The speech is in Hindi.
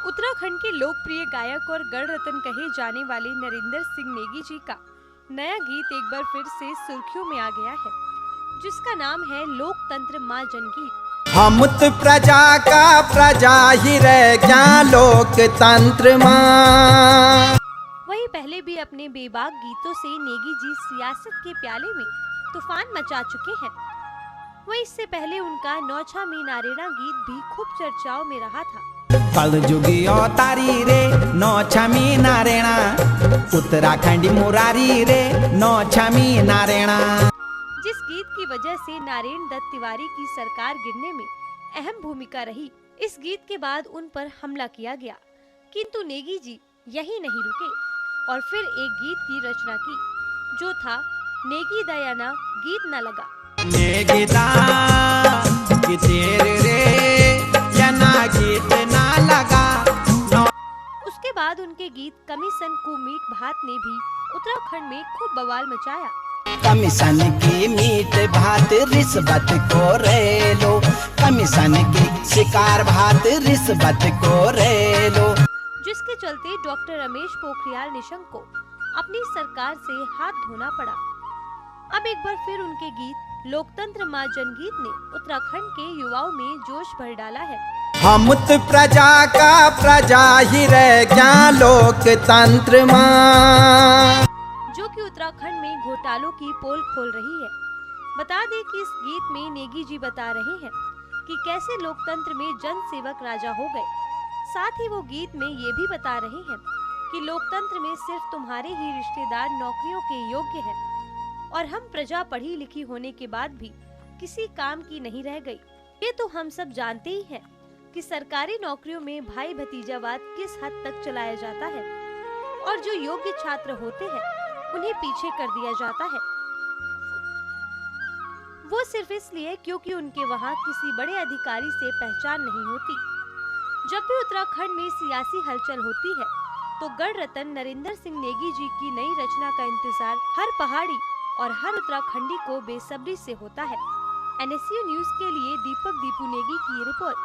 उत्तराखंड के लोकप्रिय गायक और गढ़ रत्न कहे जाने वाले नरेंद्र सिंह नेगी जी का नया गीत एक बार फिर से सुर्खियों में आ गया है, जिसका नाम है लोकतंत्र माँ जनगीत। हम तो प्रजा का प्रजा ही रह क्या लोकतंत्र माँ। वही पहले भी अपने बेबाक गीतों से नेगी जी सियासत के प्याले में तूफान मचा चुके हैं। वही इससे पहले उनका नौछा मी नारेना गीत भी खूब चर्चाओं में रहा था। कल जुगी तारी रे नौछमी नारेणा, उत्तराखंडी मुरारी रे नौछमी नारेणा, जिस गीत की वजह से नारायण दत्त तिवारी की सरकार गिरने में अहम भूमिका रही। इस गीत के बाद उन पर हमला किया गया, किंतु नेगी जी यही नहीं रुके और फिर एक गीत की रचना की जो था नेगी दयाना गीत न लगा। नेगी दा कि तेरे रे या ना गीत ना लगा। उसके बाद उनके गीत कमीशन को मीट भात ने भी उत्तराखंड में खूब बवाल मचाया। कमीशन की मीट भात रिश्वत को रे लो, कमीशन की शिकार भात रिश्वत को रे लो, जिसके चलते डॉक्टर रमेश पोखरियाल निशंक को अपनी सरकार से हाथ धोना पड़ा। अब एक बार फिर उनके गीत लोकतंत्र माँ जनगीत ने उत्तराखंड के युवाओं में जोश भर डाला है। हम तो प्रजा का प्रजा ही रह क्या लोकतंत्र माँ, जो कि उत्तराखंड में घोटालों की पोल खोल रही है। बता दें कि इस गीत में नेगी जी बता रहे हैं कि कैसे लोकतंत्र में जन सेवक राजा हो गए। साथ ही वो गीत में ये भी बता रहे हैं कि लोकतंत्र में सिर्फ तुम्हारे ही रिश्तेदार नौकरियों के योग्य हैं और हम प्रजा पढ़ी लिखी होने के बाद भी किसी काम की नहीं रह गई। ये तो हम सब जानते ही हैं कि सरकारी नौकरियों में भाई भतीजावाद किस हद तक चलाया जाता है और जो योग्य छात्र होते हैं उन्हें पीछे कर दिया जाता है, वो सिर्फ इसलिए क्योंकि उनके वहाँ किसी बड़े अधिकारी से पहचान नहीं होती। जब भी उत्तराखंड में सियासी हलचल होती है तो गढ़ रत्न नरेंद्र सिंह नेगी जी की नई रचना का इंतजार हर पहाड़ी और हर उत्तराखंडी को बेसब्री से होता है। NSU न्यूज के लिए दीपक दीपू नेगी की रिपोर्ट।